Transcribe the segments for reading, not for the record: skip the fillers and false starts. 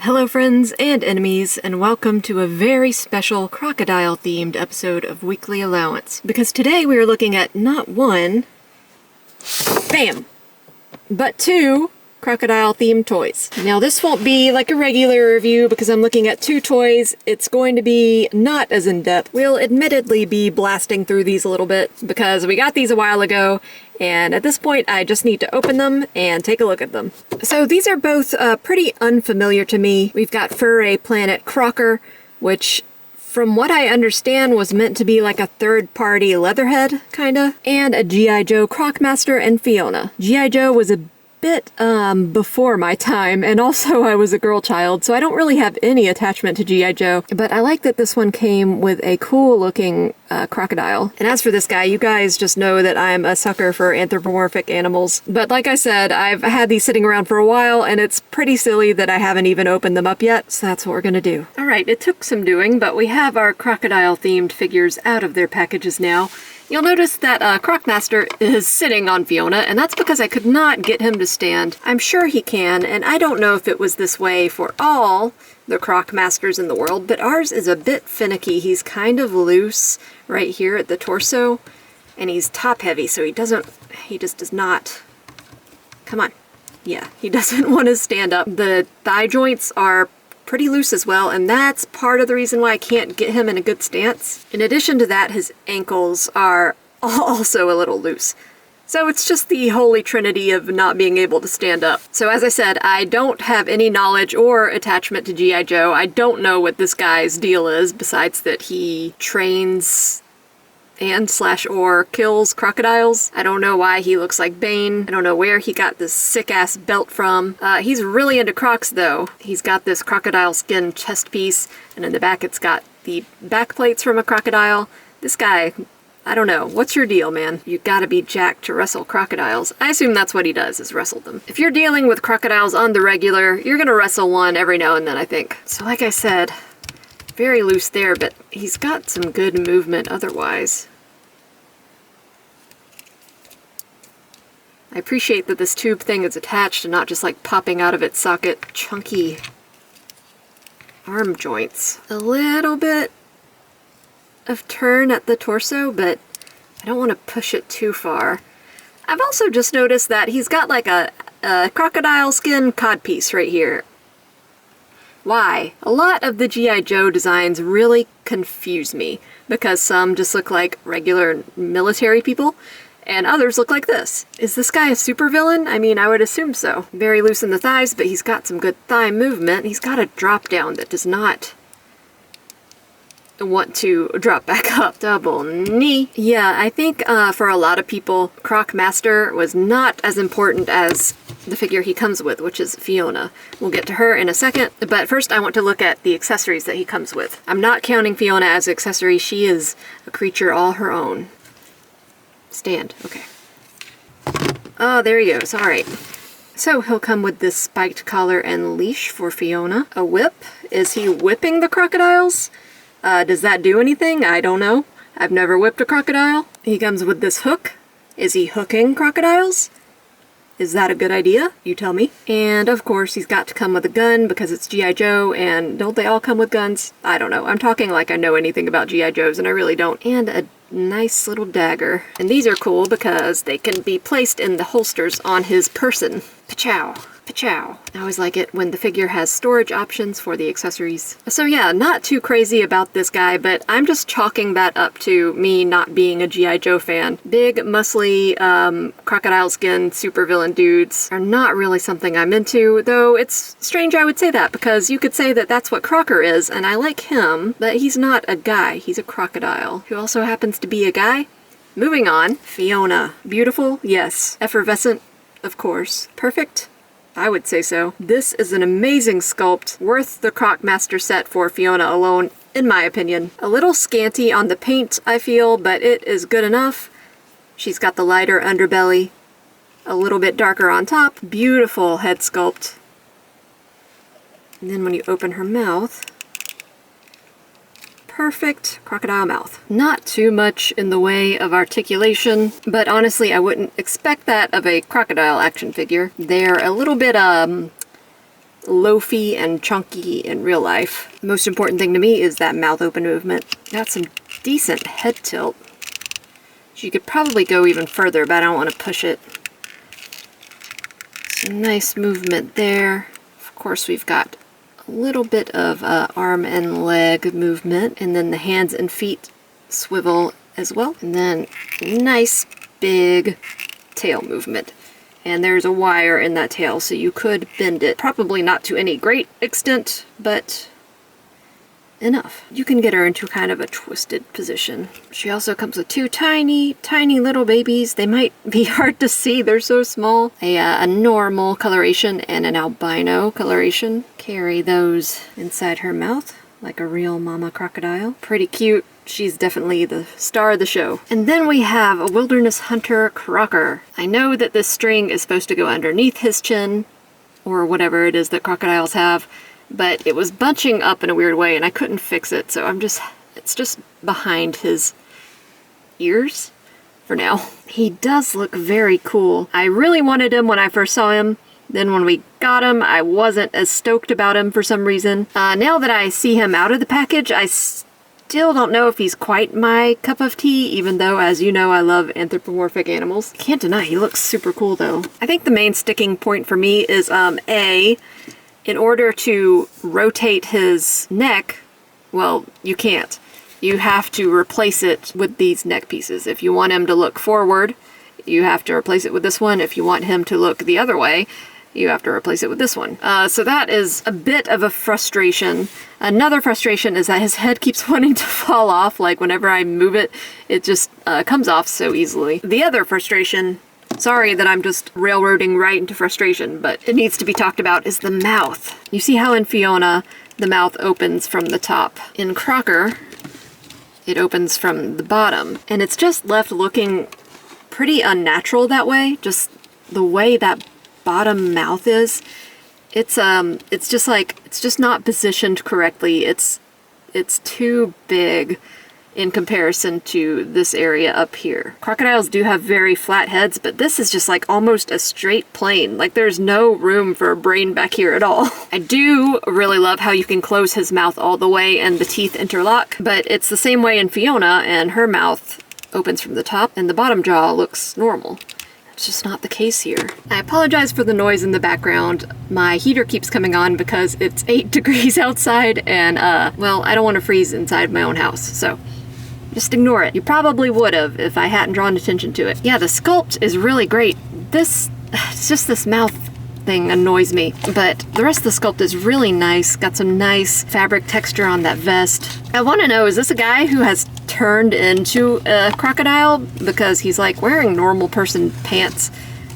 Hello friends and enemies, and welcome to a very special crocodile-themed episode of Weekly Allowance. Because today we are looking at not one, bam, but two crocodile-themed toys. Now this won't be like a regular review because I'm looking at two toys. It's going to be not as in-depth. We'll admittedly be blasting through these a little bit because we got these a while ago, and at this point I just need to open them and take a look at them. So these are both pretty unfamiliar to me. We've got Furay Planet Crocker, which from what I understand was meant to be like a third-party Leatherhead, kinda, and a G.I. Joe Croc Master and Fiona. G.I. Joe was a bit before my time, and also I was a girl child, so I don't really have any attachment to G.I. Joe, but I like that this one came with a cool looking crocodile. And as for this guy, you guys just know that I'm a sucker for anthropomorphic animals, but like I said, I've had these sitting around for a while and it's pretty silly that I haven't even opened them up yet, so that's what we're gonna do. Alright, it took some doing, but we have our crocodile themed figures out of their packages now. You'll notice that Croc Master is sitting on Fiona, and that's because I could not get him to stand. I'm sure he can, and I don't know if it was this way for all the Croc Masters in the world, but ours is a bit finicky. He's kind of loose right here at the torso, and he's top heavy, so he just does not, come on. Yeah, he doesn't want to stand up. The thigh joints are pretty loose as well, and that's part of the reason why I can't get him in a good stance. In addition to that, his ankles are also a little loose. So it's just the holy trinity of not being able to stand up. So as I said, I don't have any knowledge or attachment to G.I. Joe. I don't know what this guy's deal is, besides that he trains and/or kills crocodiles. I don't know why he looks like Bane. I don't know where he got this sick-ass belt from. He's really into crocs, though. He's got this crocodile skin chest piece, and in the back it's got the back plates from a crocodile. This guy, I don't know. What's your deal, man? You gotta be jacked to wrestle crocodiles. I assume that's what he does, is wrestle them. If you're dealing with crocodiles on the regular, you're gonna wrestle one every now and then, I think. So like I said, very loose there, but he's got some good movement otherwise. I appreciate that this tube thing is attached and not just like popping out of its socket. Chunky arm joints. A little bit of turn at the torso, but I don't want to push it too far. I've also just noticed that he's got like a crocodile skin codpiece right here. Why? A lot of the G.I. Joe designs really confuse me, because some just look like regular military people, and others look like this. Is this guy a supervillain? I mean, I would assume so. Very loose in the thighs, but he's got some good thigh movement. He's got a drop down that does not want to drop back up. Double knee. Yeah, I think for a lot of people, Croc Master was not as important as the figure he comes with, which is Fiona. We'll get to her in a second, but first I want to look at the accessories that he comes with. I'm not counting Fiona as an accessory. She is a creature all her own. Stand. Okay. Oh, there he goes. Alright. So he'll come with this spiked collar and leash for Fiona. A whip. Is he whipping the crocodiles? Does that do anything? I don't know. I've never whipped a crocodile. He comes with this hook. Is he hooking crocodiles? Is that a good idea? You tell me. And of course he's got to come with a gun because it's G.I. Joe, and don't they all come with guns? I don't know. I'm talking like I know anything about G.I. Joes, and I really don't. And a nice little dagger. And these are cool because they can be placed in the holsters on his person. Pachow. Pachow. I always like it when the figure has storage options for the accessories. So yeah, not too crazy about this guy, but I'm just chalking that up to me not being a G.I. Joe fan. Big, muscly, crocodile skin supervillain dudes are not really something I'm into, though it's strange I would say that, because you could say that that's what Crocker is, and I like him, but he's not a guy, he's a crocodile, who also happens to be a guy. Moving on. Fiona. Beautiful? Yes. Effervescent? Of course. Perfect? I would say so. This is an amazing sculpt, worth the Croc Master set for Fiona alone, in my opinion. A little scanty on the paint, I feel, but it is good enough. She's got the lighter underbelly, a little bit darker on top. Beautiful head sculpt. And then when you open her mouth, perfect crocodile mouth. Not too much in the way of articulation, but honestly I wouldn't expect that of a crocodile action figure. They're a little bit loafy and chunky in real life. The most important thing to me is that mouth open movement. Got some decent head tilt. You could probably go even further, but I don't want to push it. Some nice movement there. Of course, we've got a little bit of arm and leg movement, and then the hands and feet swivel as well. And then nice big tail movement. And there's a wire in that tail, so you could bend it. Probably not to any great extent, but enough. You can get her into kind of a twisted position. She also comes with two tiny, tiny little babies. They might be hard to see, they're so small. A normal coloration and an albino coloration. Carry those inside her mouth like a real mama crocodile. Pretty cute. She's definitely the star of the show. And then we have a wilderness hunter Crocker. I know that this string is supposed to go underneath his chin, or whatever it is that crocodiles have, but it was bunching up in a weird way and I couldn't fix it, so it's just behind his ears for now. He does look very cool. I really wanted him when I first saw him. Then when we got him, I wasn't as stoked about him for some reason. Now that I see him out of the package, I still don't know if he's quite my cup of tea, even though, as you know, I love anthropomorphic animals. Can't deny, he looks super cool though. I think the main sticking point for me is in order to rotate his neck, well, you can't. You have to replace it with these neck pieces. If you want him to look forward, you have to replace it with this one. If you want him to look the other way, you have to replace it with this one. So that is a bit of a frustration. Another frustration is that his head keeps wanting to fall off. Like whenever I move it, it just comes off so easily. The other frustration, sorry that I'm just railroading right into frustration, but it needs to be talked about, is the mouth. You see how in Fiona, the mouth opens from the top. In Crocker, it opens from the bottom. And it's just left looking pretty unnatural that way. Just the way that bottom mouth is. It's just not positioned correctly. It's too big in comparison to this area up here. Crocodiles do have very flat heads, but this is just like almost a straight plane. Like there's no room for a brain back here at all. I do really love how you can close his mouth all the way and the teeth interlock, but it's the same way in Fiona, and her mouth opens from the top and the bottom jaw looks normal. It's just not the case here. I apologize for the noise in the background. My heater keeps coming on because it's 8 degrees outside and, well, I don't want to freeze inside my own house, so just ignore it. You probably would have if I hadn't drawn attention to it. Yeah, the sculpt is really great. It's just this mouth thing annoys me, but the rest of the sculpt is really nice. Got some nice fabric texture on that vest. I want to know, is this a guy who has turned into a crocodile? Because he's like wearing normal person pants.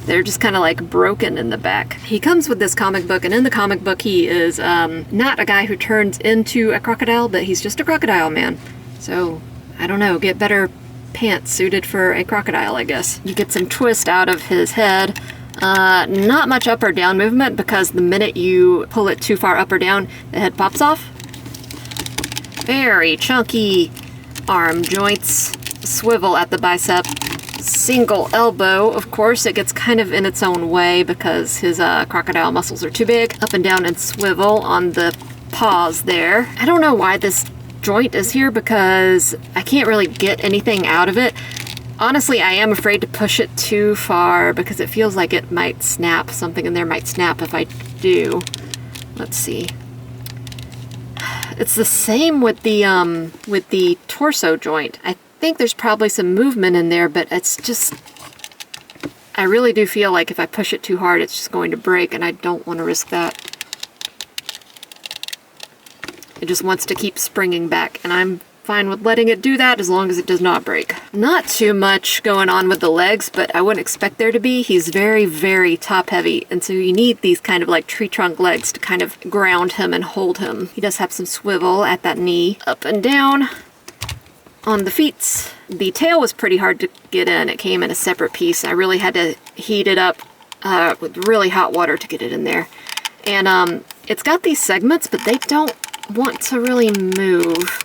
They're just kind of like broken in the back. He comes with this comic book, and in the comic book he is not a guy who turns into a crocodile, but he's just a crocodile man. So I don't know, get better pants suited for a crocodile, I guess. You get some twist out of his head. Not much up or down movement, because the minute you pull it too far up or down, the head pops off. Very chunky arm joints, swivel at the bicep, single elbow. Of course, it gets kind of in its own way because his crocodile muscles are too big. Up and down and swivel on the paws there. I don't know why this joint is here because I can't really get anything out of it. Honestly, I am afraid to push it too far because it feels like it might snap. Something in there might snap if I do. Let's see. It's the same with the torso joint. I think there's probably some movement in there, but it's just, I really do feel like if I push it too hard, it's just going to break, and I don't want to risk that. It just wants to keep springing back, and I'm fine with letting it do that as long as it does not break. Not too much going on with the legs, but I wouldn't expect there to be. He's very, very top heavy, and so you need these kind of like tree trunk legs to kind of ground him and hold him. He does have some swivel at that knee. Up and down on the feet. The tail was pretty hard to get in. It came in a separate piece. I really had to heat it up with really hot water to get it in there. And it's got these segments, but they don't want to really move.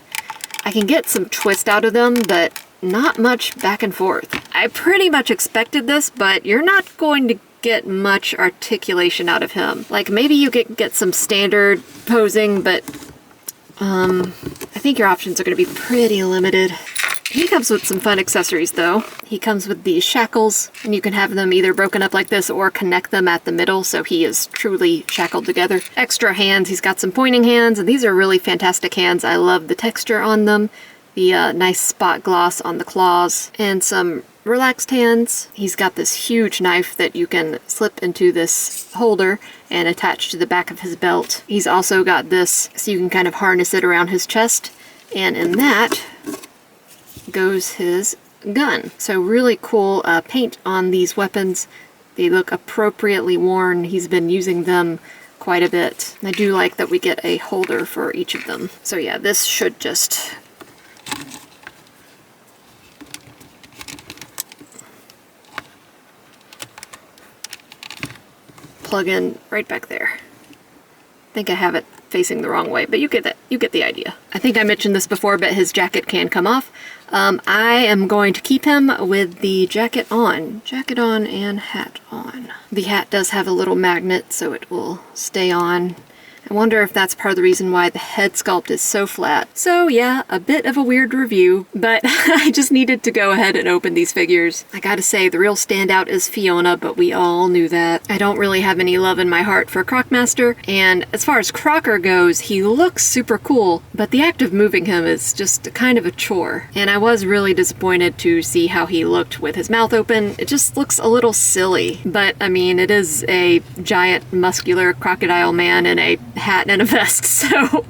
I can get some twist out of them, but not much back and forth. I pretty much expected this, but you're not going to get much articulation out of him. Like, maybe you get some standard posing, but I think your options are going to be pretty limited. He comes with some fun accessories though. He comes with these shackles, and you can have them either broken up like this or connect them at the middle, so he is truly shackled together. Extra hands, he's got some pointing hands, and these are really fantastic hands. I love the texture on them, the nice spot gloss on the claws, and some relaxed hands. He's got this huge knife that you can slip into this holder and attach to the back of his belt. He's also got this so you can kind of harness it around his chest, and in that goes his gun. So really cool paint on these weapons. They look appropriately worn. He's been using them quite a bit. I do like that we get a holder for each of them. So yeah, this should just plug in right back there. I think I have it facing the wrong way, but you get the idea. I think I mentioned this before, but his jacket can come off. I am going to keep him with the jacket on and hat on. The hat does have a little magnet, so it will stay on. I wonder if that's part of the reason why the head sculpt is so flat. So yeah, a bit of a weird review, but I just needed to go ahead and open these figures. I gotta say, the real standout is Fiona, but we all knew that. I don't really have any love in my heart for Croc Master, and as far as Crocker goes, he looks super cool, but the act of moving him is just kind of a chore. And I was really disappointed to see how he looked with his mouth open. It just looks a little silly, but I mean, it is a giant muscular crocodile man in a hat and a vest, so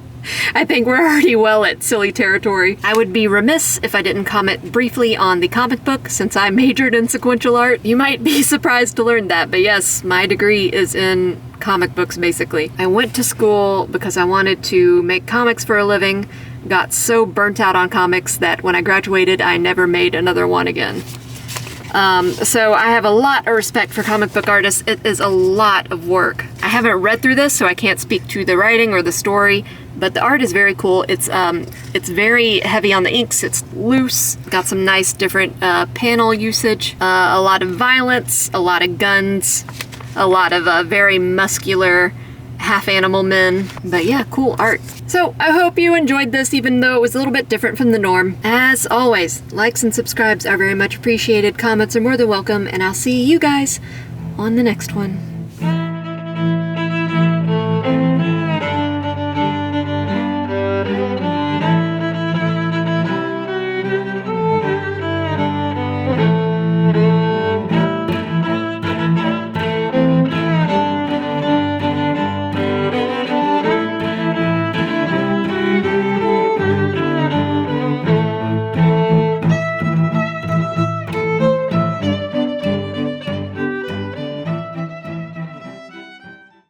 I think we're already well at silly territory. I would be remiss if I didn't comment briefly on the comic book, since I majored in sequential art. You might be surprised to learn that, but yes, my degree is in comic books, basically. I went to school because I wanted to make comics for a living, got so burnt out on comics that when I graduated, I never made another one again. So I have a lot of respect for comic book artists. It is a lot of work. I haven't read through this, so I can't speak to the writing or the story, but the art is very cool. It's very heavy on the inks. It's loose. Got some nice different panel usage. A lot of violence, a lot of guns, a lot of very muscular half-animal men. But yeah, cool art. So I hope you enjoyed this, even though it was a little bit different from the norm. As always, likes and subscribes are very much appreciated. Comments are more than welcome, and I'll see you guys on the next one.